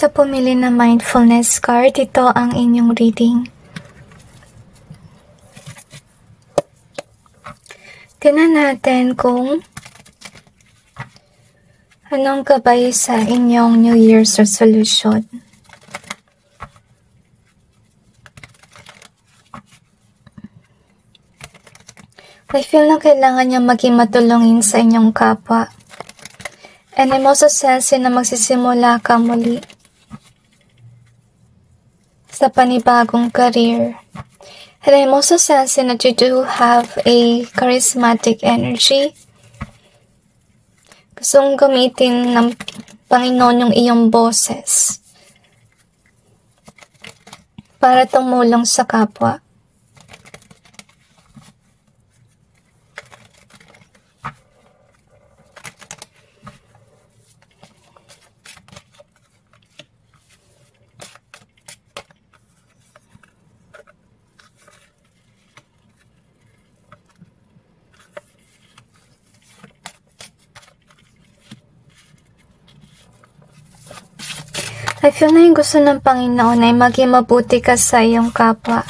sa pumili ng mindfulness card, ito ang inyong reading. Tingnan natin kung anong gabay sa inyong New Year's resolution. I feel na kailangan niya maging matulungin sa inyong kapwa. And I'm also sensing na magsisimula ka muli sa panibagong career. And I'm also sensing that you do have a charismatic energy. Gustong gamitin ng Panginoon yung iyong boses para tumulong sa kapwa. I feel na yung gusto ng Panginoon ay maging mabuti ka sa iyong kapwa.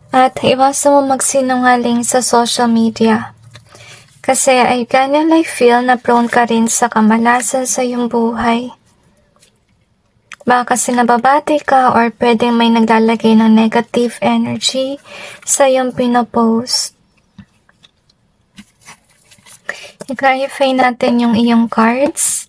At iwasan mo magsinungaling sa social media. Kasi I kinda feel na prone ka rin sa kamalasan sa iyong buhay. Baka kasi nababati ka or pwedeng may naglalagay ng negative energy sa iyong pinopost. I-clarify natin yung iyong cards.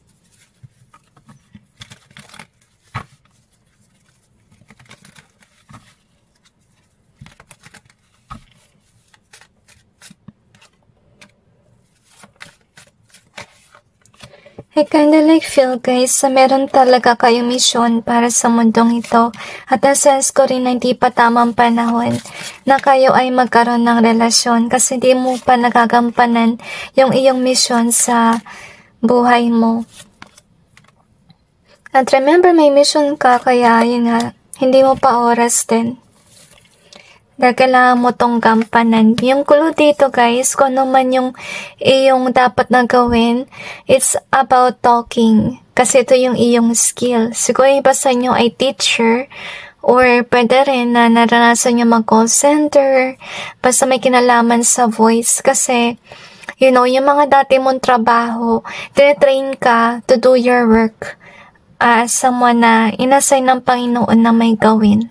I kinda feel guys na meron talaga kayong misyon para sa mundong ito at na-sense ko rin na hindi pa tamang panahon na kayo ay magkaroon ng relasyon kasi di mo pa nagagampanan yung iyong misyon sa buhay mo. At remember may mission ka kaya yun nga, hindi mo pa oras din. Dahil kailangan mo tong gampanan. Yung clue dito guys, kung ano man yung iyong dapat na gawin, it's about talking. Kasi ito yung iyong skill. Siguro iba sa inyo ay teacher, or pwede rin na naranasan nyo mag-call center, basta may kinalaman sa voice. Kasi, you know, yung mga dati mong trabaho, tinitrain ka to do your work as someone na inassign ng Panginoon na may gawin.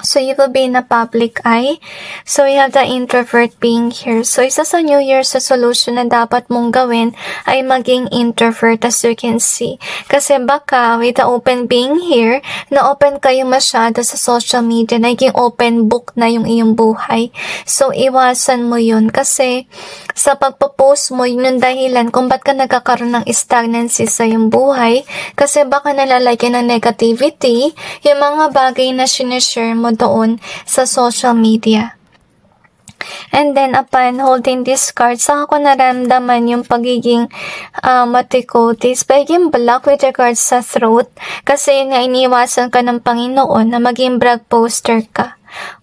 So, you will be in a public eye. So, you have the introvert being here. So, isa sa New Year's resolution na dapat mong gawin ay maging introvert as you can see. Kasi baka with the open being here, na-open kayo masyado sa social media, naging open book na yung iyong buhay. So, iwasan mo yun. Kasi sa pagpo-post mo, yun yung dahilan kung ba't ka nagkakaroon ng stagnancy sa iyong buhay. Kasi baka nalalagyan ng negativity yung mga bagay na sinishare mo doon sa social media. And then, upon holding this card, saka ko naramdaman yung pagiging matikotis, pagiging black with regards sa throat, kasi yun nga iniwasan ka ng Panginoon na maging brag poster ka.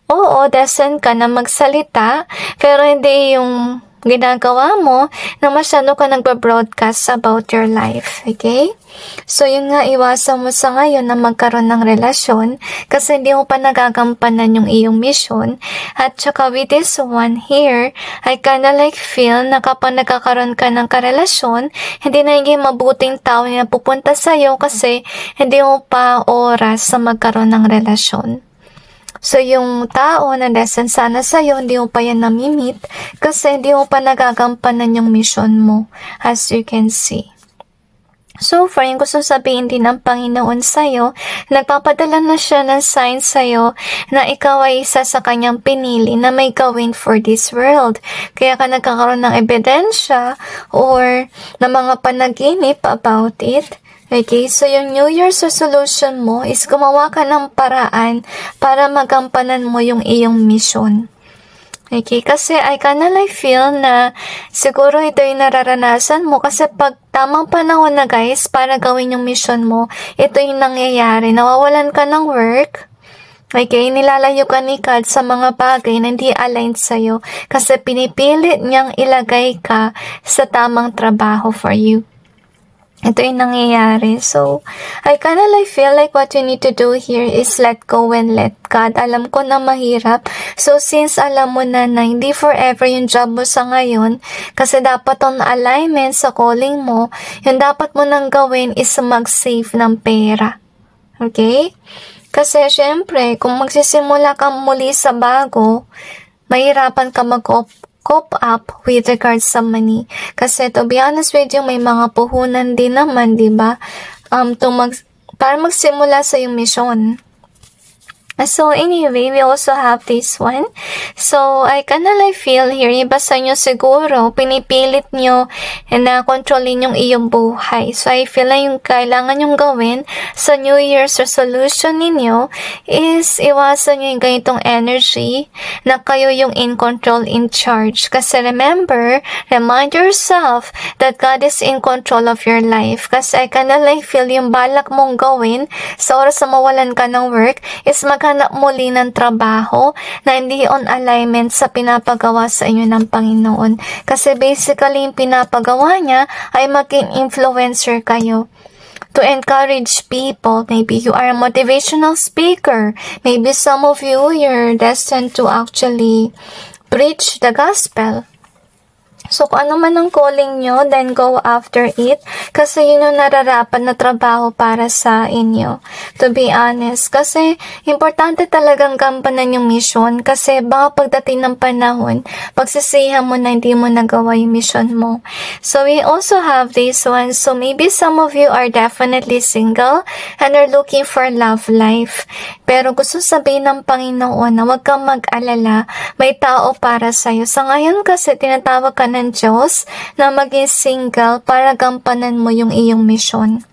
Oo, dasan ka na magsalita, pero hindi yung ginagawa mo na masyado ka nagba-broadcast about your life. Okay? So, yun nga, iwasan mo sa ngayon na magkaroon ng relasyon kasi hindi mo pa nagagampanan yung iyong mission. At saka with this one here, I kinda feel na kapag nagkakaroon ka ng karelasyon, hindi na naging mabuting tao na pupunta sa'yo kasi hindi mo pa oras sa magkaroon ng relasyon. So, yung tao na lesson sana sa'yo, hindi mo pa yan namimit kasi hindi mo pa nagagampanan yung mission mo, as you can see. So far, yung gusto sabihin din ng Panginoon sa'yo, nagpapadala na siya ng sign sa'yo na ikaw ay isa sa kanyang pinili na may gawin for this world. Kaya ka nagkakaroon ng ebidensya or ng mga panaginip about it. Okay, so yung New Year's resolution mo is gumawa ka ng paraan para magampanan mo yung iyong mission. Okay, kasi I kinda feel na siguro ito yung nararanasan mo kasi pag tamang panahon na guys para gawin yung mission mo, ito yung nangyayari. Nawawalan ka ng work. Okay, nilalayo ka ni God sa mga bagay na hindi aligned sa'yo kasi pinipilit niyang ilagay ka sa tamang trabaho for you. ito yung nangyayari. So, I kinda like feel like what you need to do here is let go and let God. Alam ko na mahirap. So, since alam mo na hindi forever yung job mo sa ngayon, kasi dapat on alignment sa calling mo, yung dapat mo nang gawin is mag-save ng pera. Okay? Kasi, syempre, kung magsisimula ka muli sa bago, mahirapan ka cope up with regards sa money. Kasi to be honest with you, may mga puhunan din naman, di ba? Para magsimula sa yung mission. So anyway, we also have this one. So I kinda like feel here, iba sa inyo siguro, pinipilit nyo na kontrolin yung iyong buhay. So I feel like yung kailangan yung gawin sa New Year's resolution ninyo is iwasan nyo yung ganitong energy na kayo yung in control, in charge. Kasi remember, remind yourself that God is in control of your life. Kasi I kinda like feel yung balak mong gawin sa oras na mawalan ka ng work is maghanap muli ng trabaho na hindi on alignment sa pinapagawa sa inyo ng Panginoon. Kasi basically, yung pinapagawa niya ay maging influencer kayo to encourage people. Maybe you are a motivational speaker. Maybe some of you, you're destined to actually preach the gospel. So, kung ano man ang calling nyo, then go after it. Kasi yun yung nararapat na trabaho para sa inyo. To be honest. Kasi, importante talagang gampanan yung mission. Kasi, baka pagdating ng panahon, pagsisihan mo na hindi mo nagawa yung mission mo. So, we also have this one. So, maybe some of you are definitely single and are looking for love life. Pero gusto sabihin ng Panginoon na huwag kang mag-alala. May tao para sa'yo. Sa ngayon kasi, tinatawag ka ng Diyos na maging single para gampanan mo yung iyong mission.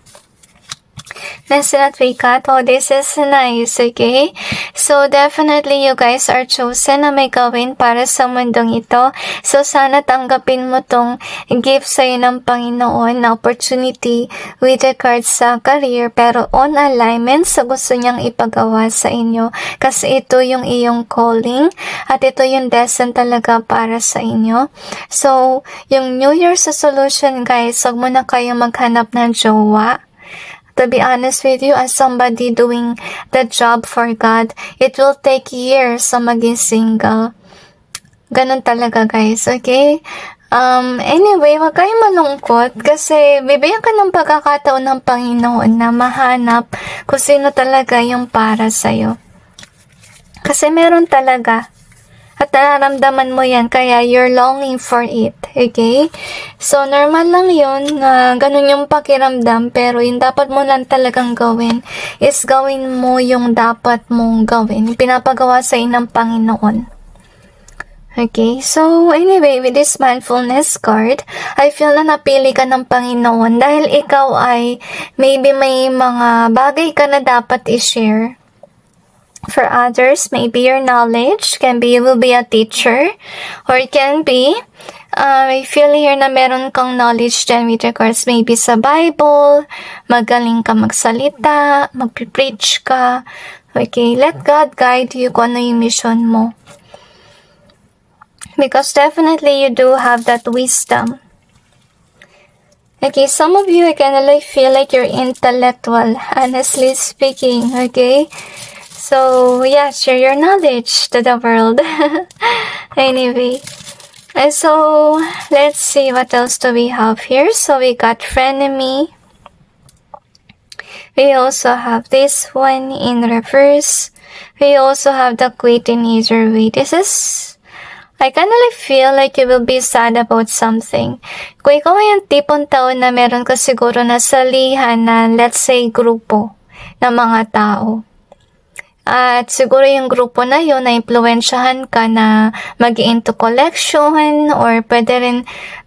Let's not wake up. Oh, this is nice, okay? So, definitely, you guys are chosen na may gawin para sa mundong ito. So, sana tanggapin mo tong gift sa'yo ng Panginoon na opportunity with regards sa career, pero on alignment sa gusto niyang ipagawa sa inyo. Kasi ito yung iyong calling at ito yung destined talaga para sa inyo. So, yung New Year's resolution, guys, wag mo na kayo maghanap ng jowa. To be honest with you, as somebody doing the job for God, it will take years sa maging single. Ganun talaga, guys, okay? Anyway, wag kayong malungkot kasi bibigyan ka ng pagkakataon ng Panginoon na mahanap kung sino talaga yung para sa'yo. Kasi meron talaga. At nararamdaman mo yan, kaya you're longing for it, okay? So, normal lang yun na ganun yung pakiramdam, pero yung dapat mo lang talagang gawin is gawin mo yung dapat mong gawin, yung pinapagawa sa ng Panginoon. Okay, so anyway, with this mindfulness card, I feel na napili ka ng Panginoon dahil ikaw ay maybe may mga bagay ka na dapat i-share. For others, maybe your knowledge can be, you will be a teacher, or it can be, I feel here na meron kang knowledge dyan with regards maybe sa Bible, magaling ka magsalita, mag-preach ka, okay, let God guide you kung ano yung mission mo. Because definitely you do have that wisdom. Okay, some of you, I kinda like feel like you're intellectual, honestly speaking, okay? So, yeah, share your knowledge to the world. Anyway, so, let's see what else do we have here. So, we got frenemy. We also have this one in reverse. We also have the queen in either way. This is, I kind of like feel like you will be sad about something. Kung ikaw ay yung tipong tao na meron ka siguro na salihan na, let's say, grupo ng mga tao. At siguro yung grupo na yun, na-impluensyahan ka na mag-into collection or pwede rin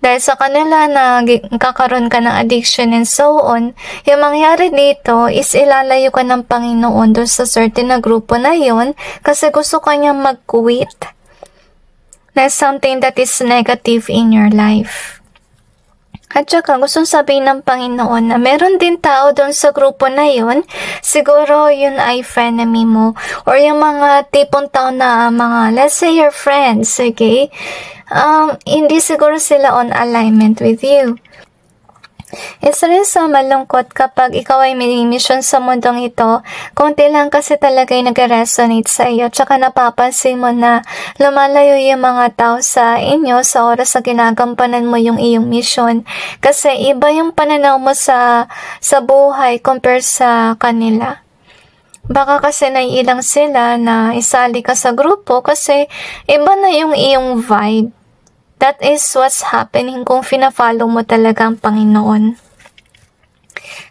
dahil sa kanila na kakaroon ka ng addiction and so on. Yung mangyari dito is ilalayo ka ng Panginoon doon sa certain na grupo na yun kasi gusto ka niya mag-quit. That's something that is negative in your life. At saka, gustong sabihin ng Panginoon na meron din tao doon sa grupo na yun, siguro yun ay frenemy mo, or yung mga tipong tao na mga, let's say your friends, okay? Hindi siguro sila on alignment with you. Isa rin sa malungkot kapag ikaw ay may mission sa mundong ito, konti lang kasi talaga yung nag-resonate sa iyo, tsaka napapansin mo na lumalayo yung mga tao sa inyo sa oras na ginagampanan mo yung iyong mission. Kasi iba yung pananaw mo sa buhay compare sa kanila. Baka kasi naiilang sila na isali ka sa grupo kasi iba na yung iyong vibe. That is what's happening kung fina-follow mo talaga ang Panginoon.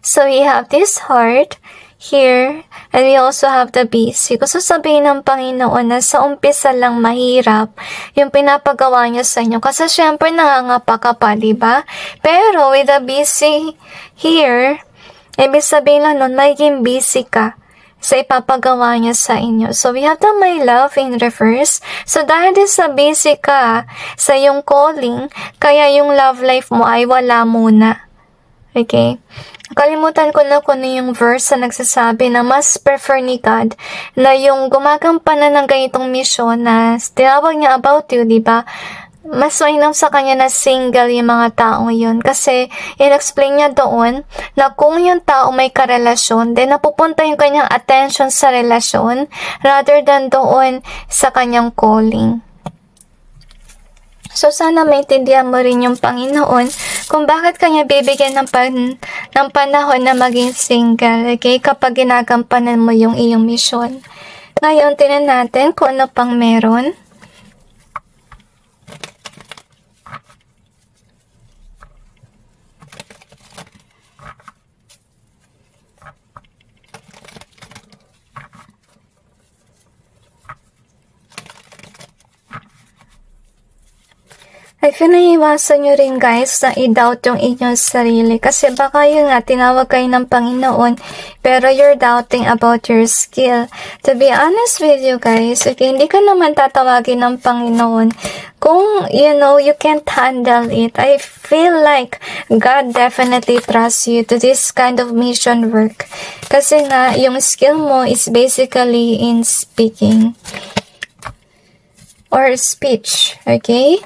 So we have this heart here and we also have the busy. Gusto sabihin ng Panginoon na sa umpisa lang mahirap yung pinapagawa niya sa inyo. Kasi syempre nangangapa ka pa, diba? Pero with the busy here, ibig sabihin lang nun, magiging busy ka sa ipapagawa niya sa inyo. So, we have the my love in reverse. So, dahil din sa busy ka sa yung calling, kaya yung love life mo ay wala muna. Okay? Kalimutan ko na kung yung verse na nagsasabi na mas prefer ni God na yung gumagampanan ng ganitong mission na tinawag niya about you, diba? Mas mainam sa kanya na single yung mga taong yun. Kasi, in-explain niya doon na kung yung tao may karelasyon, then napupunta yung kanyang attention sa relasyon rather than doon sa kanyang calling. So, sana maintindihan mo rin yung Panginoon kung bakit kanya bibigyan ng panahon na maging single, okay? Kapag ginagampanan mo yung iyong mission. Ngayon, tinan natin kung ano pang meron. I feel na iwasan nyo rin guys na i-doubt yung inyong sarili kasi baka yun nga tinawag kayo ng Panginoon pero you're doubting about your skill. To be honest with you guys, okay, hindi ka naman tatawagin ng Panginoon kung you can't handle it. I feel like God definitely trusts you to this kind of mission work kasi nga yung skill mo is basically in speaking or speech, okay?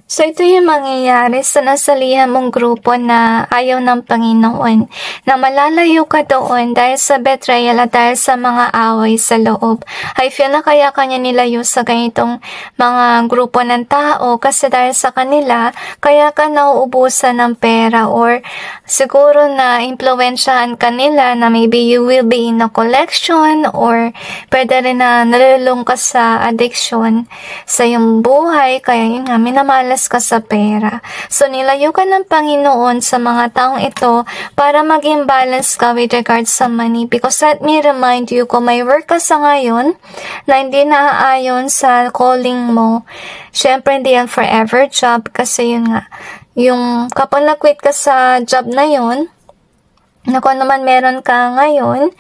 So, ito yung mangyayari sa nasalihan mong grupo na ayaw ng Panginoon, na malalayo ka doon dahil sa betrayal at dahil sa mga away sa loob. I feel na kaya kanya nilayo sa ganitong mga grupo ng tao kasi dahil sa kanila, kaya ka nauubusan ng pera or siguro na impluwensyahan kanila na maybe you will be in a collection or pwede rin na nalulung ka sa addiction sa iyong buhay, kaya yun nga, minamalas ka sa pera. So, nilayo ka ng Panginoon sa mga taong ito para maging balance ka with regards sa money. Because let me remind you, kung may work ka sa ngayon na hindi naaayon sa calling mo, syempre hindi yan forever job kasi yun nga, yung kapag nag-quit ka sa job na yun, na kung naman meron ka ngayon,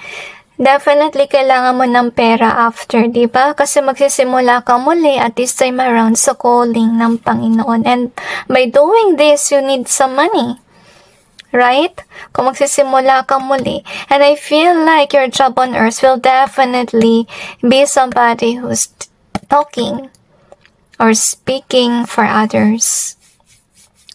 definitely kailangan mo ng pera after, diba? Kasi magsisimula ka muli at this time around sa calling ng Panginoon. And by doing this, you need some money. Right? Kung magsisimula ka muli. And I feel like your job on earth will definitely be somebody who's talking or speaking for others.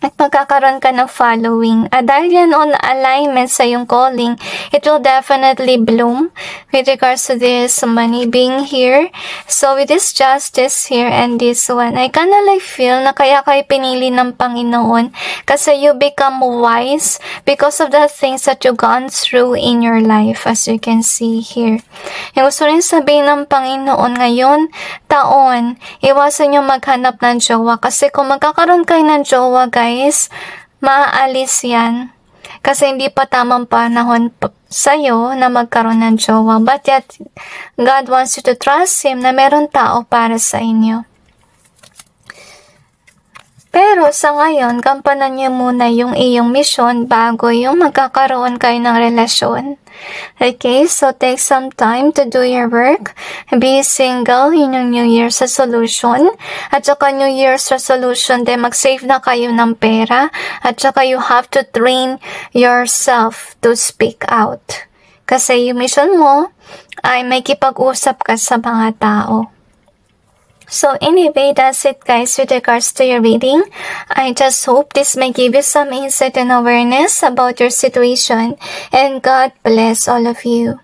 At magkakaroon ka ng following. At dahil yan on alignment sa yung calling, it will definitely bloom with regards to this money being here. So with this justice here and this one, I kinda like feel na kaya kayo pinili ng Panginoon kasi you become wise because of the things that you've gone through in your life, as you can see here. Yung gusto rin sabihin ng Panginoon ngayon, taon, iwasan nyo maghanap ng jowa kasi kung magkakaroon kayo ng jowa guys, maaalis yan. Kasi hindi pa tamang panahon sa'yo na magkaroon ng jowa. But yet, God wants you to trust Him na meron tao para sa inyo. Pero sa ngayon, gampanan niyo muna yung iyong mission bago yung magkakaroon kayo ng relasyon. Okay, so take some time to do your work. Be single, yun yung New Year's resolution. At saka New Year's resolution, then mag-save na kayo ng pera. At saka you have to train yourself to speak out. Kasi yung mission mo ay may kipag-usap ka sa mga tao. So anyway, that's it guys with regards to your reading. I just hope this may give you some insight and awareness about your situation, and God bless all of you.